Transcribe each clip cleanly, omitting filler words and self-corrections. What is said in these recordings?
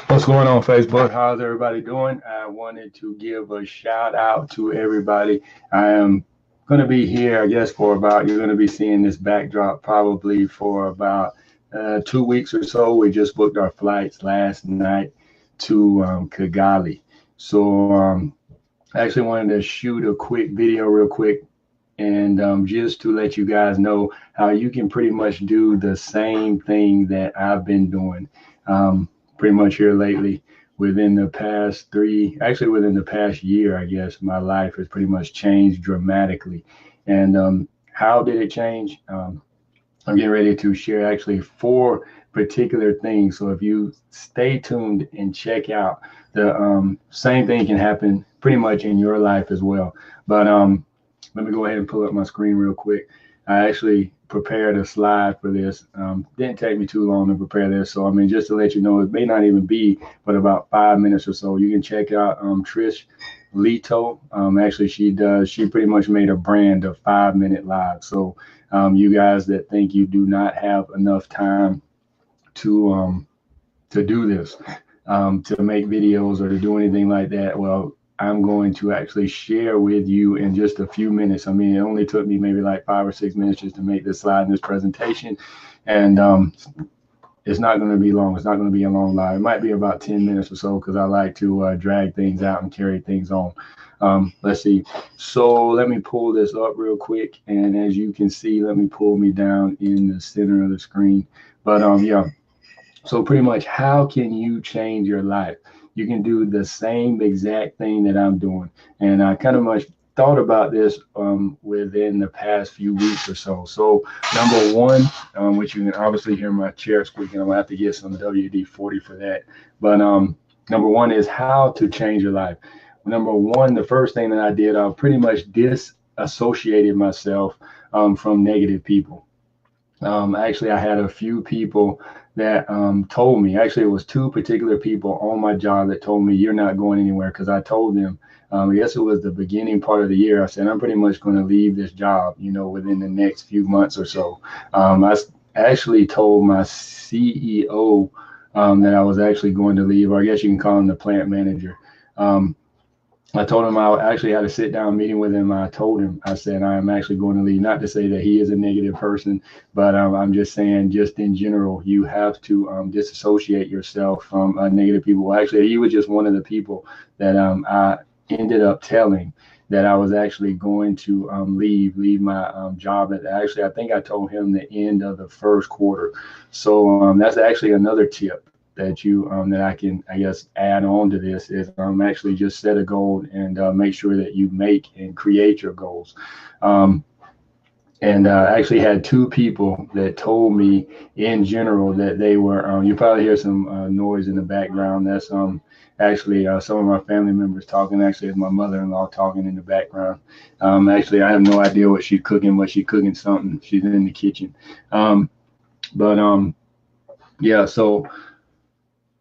What's going on, Facebook? How's everybody doing? I wanted to give a shout out to everybody. I am going to be here, I guess, for about, you're going to be seeing this backdrop probably for about 2 weeks or so. We just booked our flights last night to Kigali. So I actually wanted to shoot a quick video real quick and just to let you guys know how you can pretty much do the same thing that I've been doing. Pretty much here lately, within the past within the past year, I guess, my life has pretty much changed dramatically. And how did it change? I'm getting ready to share actually 4 particular things. So if you stay tuned and check out, the same thing can happen pretty much in your life as well. But let me go ahead and pull up my screen real quick. I actually prepared a slide for this. Didn't take me too long to prepare this. So, I mean, just to let you know, it may not even be but about 5 minutes or so. You can check out Trish Leto. Actually, she pretty much made a brand of 5-minute live. So you guys that think you do not have enough time to do this, to make videos or to do anything like that, well, I'm going to actually share with you in just a few minutes. I mean, it only took me maybe like 5 or 6 minutes just to make this slide in this presentation. And it's not going to be long. It's not going to be a long live. It might be about 10 minutes or so because I like to drag things out and carry things on. Let's see. So let me pull this up real quick. And as you can see, let me pull me down in the center of the screen. But yeah, so pretty much how can you change your life? You can do the same exact thing that I'm doing. And I kind of much thought about this within the past few weeks or so. So number one, which you can obviously hear my chair squeaking, I'm gonna have to get some WD-40 for that. But number one is how to change your life. Number one, the first thing that I did, I pretty much disassociated myself from negative people. Actually, I had a few people that told me, actually it was 2 particular people on my job that told me you're not going anywhere, because I told them, I guess it was the beginning part of the year, I said I'm pretty much going to leave this job, you know, within the next few months or so. I actually told my CEO that I was actually going to leave, or I guess you can call him the plant manager. I told him I actually had a sit down meeting with him. I told him, I said, I'm actually going to leave, not to say that he is a negative person, but I'm just saying, just in general, you have to disassociate yourself from negative people. Actually, he was just one of the people that I ended up telling that I was actually going to leave my job. Actually, I think I told him the end of the first quarter. So that's actually another tip that you that I can, I guess, add on to this is actually just set a goal and make sure that you make and create your goals. And I actually had 2 people that told me in general that they were, you probably hear some noise in the background. That's actually some of my family members talking. Actually, it's my mother-in-law talking in the background. Actually, I have no idea what she's cooking, but she's cooking something. She's in the kitchen. Yeah, so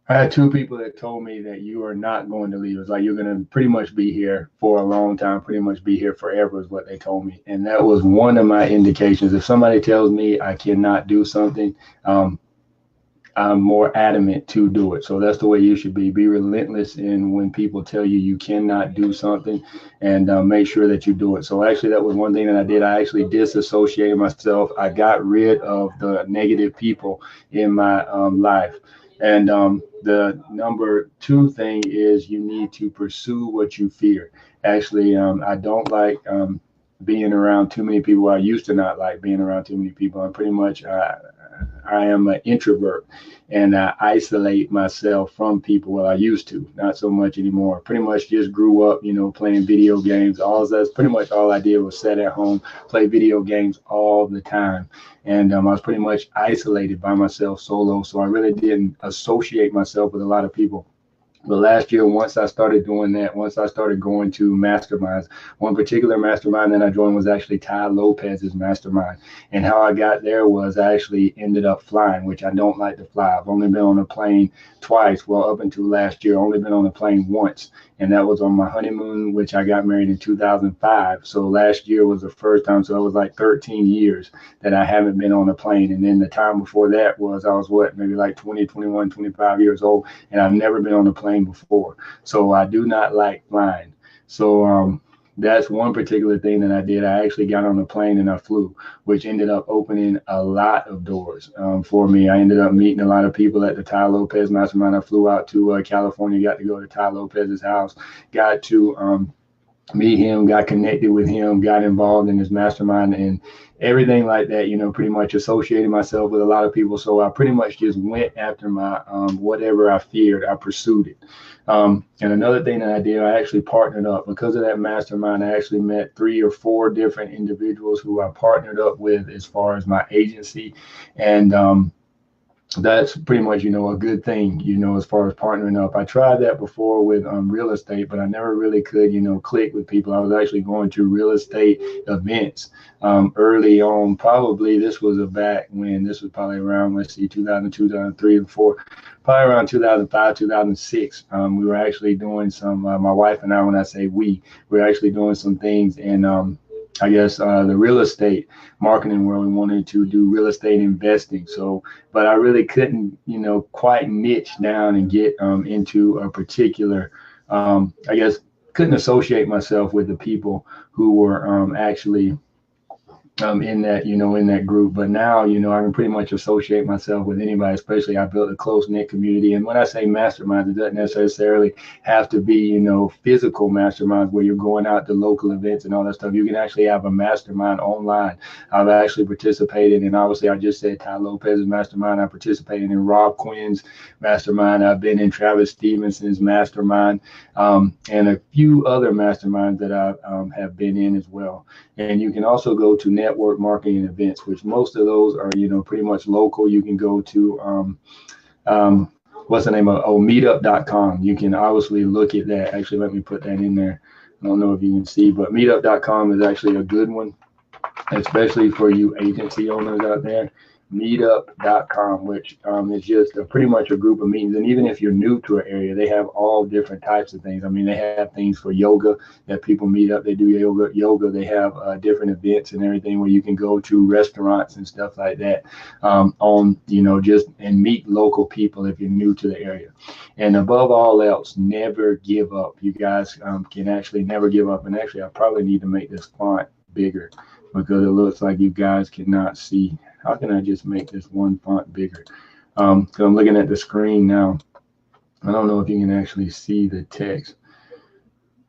I had 2 people that told me that you are not going to leave. It's like you're going to pretty much be here for a long time, pretty much be here forever is what they told me. And that was one of my indications. If somebody tells me I cannot do something, I'm more adamant to do it. So that's the way you should be. Be relentless in when people tell you you cannot do something, and make sure that you do it. So actually, that was one thing that I did. I actually disassociated myself. I got rid of the negative people in my life. And the number 2 thing is you need to pursue what you fear. Actually, I don't like being around too many people. I used to not like being around too many people. I'm pretty much, I am an introvert, and I isolate myself from people. Well, I used to, not so much anymore. Pretty much just grew up, you know, playing video games. That's pretty much all I did was sit at home, play video games all the time. And I was pretty much isolated by myself, solo. So I really didn't associate myself with a lot of people. But last year, once I started doing that, once I started going to masterminds, one particular mastermind that I joined was actually Ty Lopez's mastermind. And how I got there was I actually ended up flying, which I don't like to fly. I've only been on a plane twice. Well, up until last year, only been on a plane once. And that was on my honeymoon, which I got married in 2005. So last year was the first time. So it was like 13 years that I haven't been on a plane. And then the time before that was I was maybe like 20, 21, 25 years old, and I've never been on a plane before. So I do not like flying. So that's one particular thing that I did. I actually got on a plane and I flew, which ended up opening a lot of doors for me. I ended up meeting a lot of people at the Ty Lopez Mastermind. I flew out to California, got to go to Ty Lopez's house, got to meet him, got connected with him, got involved in his mastermind and everything like that, pretty much associated myself with a lot of people. So I pretty much just went after my whatever I feared, I pursued it. And another thing that I did, I actually partnered up. Because of that mastermind, I actually met 3 or 4 different individuals who I partnered up with as far as my agency. And that's pretty much, a good thing, as far as partnering up. I tried that before with real estate, but I never really could, click with people. I was actually going to real estate events early on. Probably this was back when this was probably around, let's see, 2002, 2003, and 4, probably around 2005, 2006. We were actually doing some, my wife and I, when I say we were actually doing some things in I guess the real estate marketing world. We wanted to do real estate investing. So, but I really couldn't, quite niche down and get into a particular, I guess, couldn't associate myself with the people who were actually in that, in that group. But now, I can pretty much associate myself with anybody, especially I built a close knit community. And when I say masterminds, it doesn't necessarily have to be, physical masterminds where you're going out to local events and all that stuff. You can actually have a mastermind online. I've actually participated in, obviously, I just said Ty Lopez's mastermind. I participated in Rob Quinn's mastermind. I've been in Travis Stevenson's mastermind, and a few other masterminds that I have been in as well. And you can also go to network marketing events, which most of those are, pretty much local. You can go to, what's the name of, meetup.com. You can obviously look at that. Actually, let me put that in there. I don't know if you can see, but meetup.com is actually a good one, especially for you agency owners out there. Meetup.com, which is just pretty much a group of meetings. And even if you're new to an area, they have all different types of things. I mean, they have things for yoga that people meet up. They do yoga. They have different events and everything where you can go to restaurants and stuff like that on, just and meet local people if you're new to the area. And above all else, never give up. You guys can actually never give up. And actually, I probably need to make this font bigger because it looks like you guys cannot see. How can I just make this one font bigger? So I'm looking at the screen now. I don't know if you can actually see the text.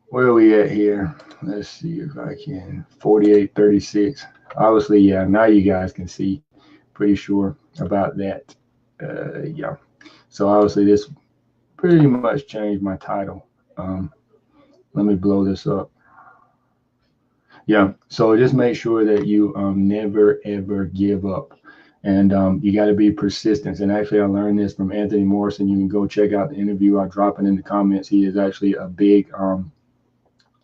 Where are we at here? Let's see if I can. 4836. Obviously, yeah, now you guys can see. Pretty sure about that. Yeah. So obviously this pretty much changed my title. Let me blow this up. Yeah, so just make sure that you never, ever give up. And you got to be persistent. And actually, I learned this from Anthony Morrison. You can go check out the interview. I'll drop it in the comments. He is actually a big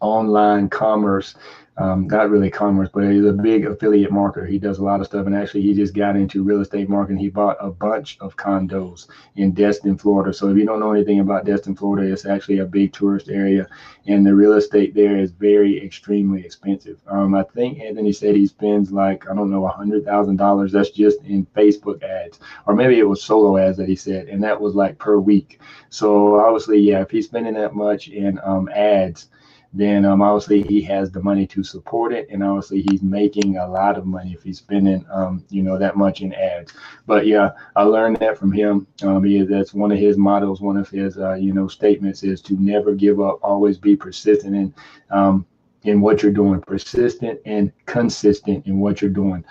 online commerce, not really commerce, but he's a big affiliate marketer. He does a lot of stuff. And actually, he just got into real estate marketing. He bought a bunch of condos in Destin, Florida. So if you don't know anything about Destin, Florida, it's actually a big tourist area. And the real estate there is very extremely expensive. I think Anthony said he spends like, I don't know, $100,000. That's just in Facebook ads, or maybe it was solo ads that he said. And that was like per week. So obviously, yeah, if he's spending that much in ads, then obviously he has the money to support it, and obviously he's making a lot of money if he's spending that much in ads. But yeah, I learned that from him. That's one of his mottos, one of his statements is to never give up, always be persistent in what you're doing, persistent and consistent in what you're doing.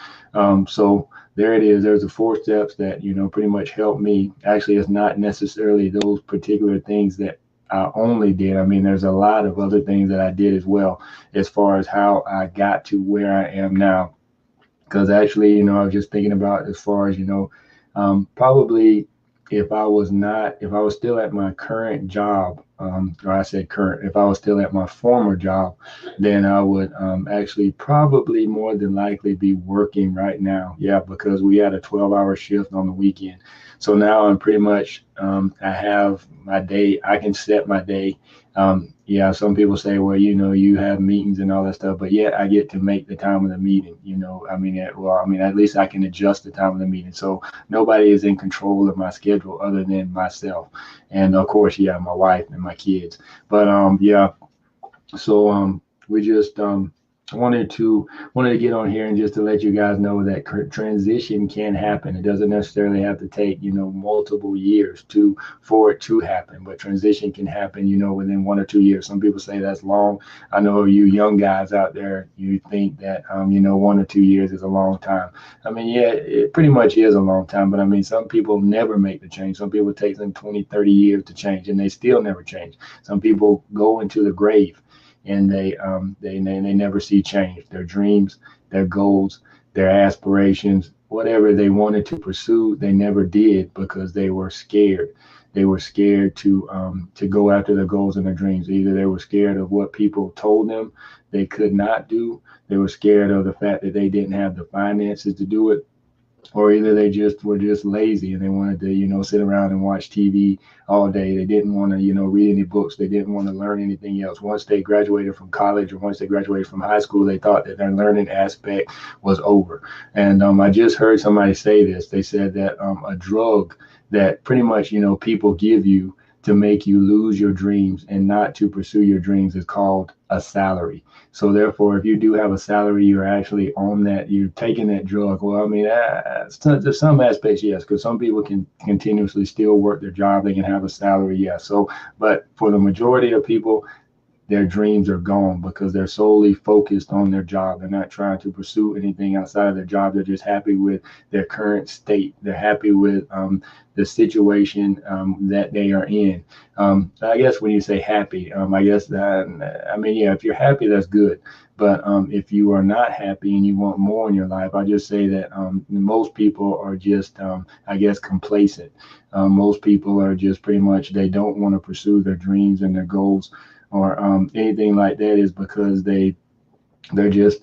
So there it is. There's the 4 steps that pretty much helped me. Actually, it's not necessarily those particular things that I only did. I mean, there's a lot of other things that I did as well, as far as how I got to where I am now. Because actually, I was just thinking about as far as, probably if I was still at my current job, or I said current, if I was still at my former job, then I would actually probably more than likely be working right now. Yeah, because we had a 12-hour shift on the weekend. So now I'm pretty much, I have my day, I can set my day. Yeah, some people say, well, you have meetings and all that stuff, but yet I get to make the time of the meeting. At least I can adjust the time of the meeting. So nobody is in control of my schedule other than myself, and of course, yeah, my wife and my kids. But yeah, so we just wanted to get on here and just to let you guys know that transition can happen. It doesn't necessarily have to take multiple years for it to happen, but transition can happen within 1 or 2 years. Some people say that's long. I know you young guys out there, you think that 1 or 2 years is a long time. I mean, yeah, it pretty much is a long time, but I mean, some people never make the change. Some people take them 20, 30 years to change, and they still never change. Some people go into the grave and they never see change. Their dreams, their goals, their aspirations, whatever they wanted to pursue, they never did because they were scared. They were scared to go after their goals and their dreams. Either they were scared of what people told them they could not do. They were scared of the fact that they didn't have the finances to do it, or either they just were just lazy and they wanted to sit around and watch TV all day. They didn't want to read any books. They didn't want to learn anything else. Once they graduated from college or once they graduated from high school, they thought that their learning aspect was over. And I just heard somebody say this. They said that a drug that pretty much people give you to make you lose your dreams and not to pursue your dreams is called a salary. So therefore, if you do have a salary, you're actually on that, you're taking that drug. Well, I mean, to some aspects, yes, because some people can continuously still work their job. They can have a salary, yes. So, but for the majority of people, their dreams are gone because they're solely focused on their job. They're not trying to pursue anything outside of their job. They're just happy with their current state. They're happy with the situation that they are in. I guess when you say happy, I guess that, I mean, yeah, if you're happy, that's good. But if you are not happy and you want more in your life, I just say that most people are just, I guess, complacent. Most people are just pretty much, they don't want to pursue their dreams and their goals or anything like that, is because they're just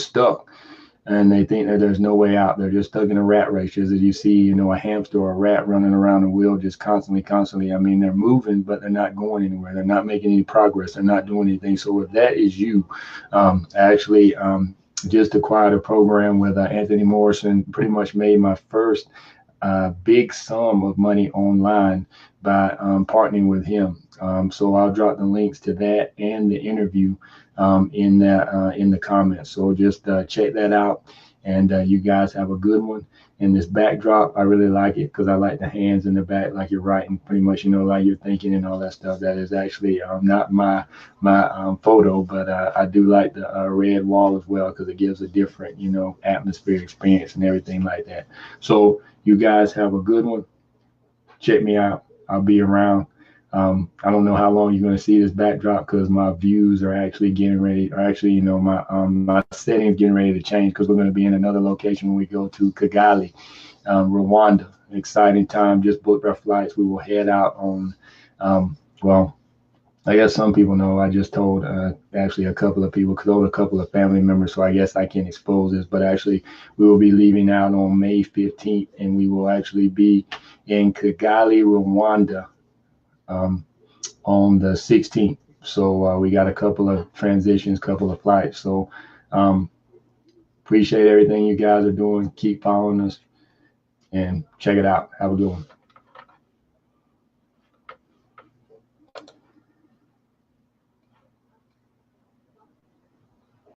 stuck, and they think that there's no way out. They're just stuck in a rat race, as you see, a hamster or a rat running around a wheel, just constantly. I mean, they're moving, but they're not going anywhere. They're not making any progress. They're not doing anything. So if that is you, actually just acquired a program with Anthony Morrison. Pretty much made my first big sum of money online by partnering with him. So I'll drop the links to that and the interview in the comments. So just check that out, and you guys have a good one. And this backdrop, I really like it because I like the hands in the back, like you're writing, pretty much, like you're thinking and all that stuff. That is actually not my photo, but I do like the red wall as well because it gives a different, atmosphere experience and everything like that. So you guys have a good one. Check me out. I'll be around. I don't know how long you're going to see this backdrop because my views are actually getting ready, or actually, my settings getting ready to change because we're going to be in another location when we go to Kigali, Rwanda. Exciting time. Just booked our flights. We will head out on, well, I guess some people know. I just told actually a couple of people, told a couple of family members, so I guess I can't expose this, but actually we will be leaving out on May 15th, and we will actually be in Kigali, Rwanda on the 16th. So we got a couple of transitions, couple of flights. So appreciate everything you guys are doing. Keep following us and check it out. Have a good one.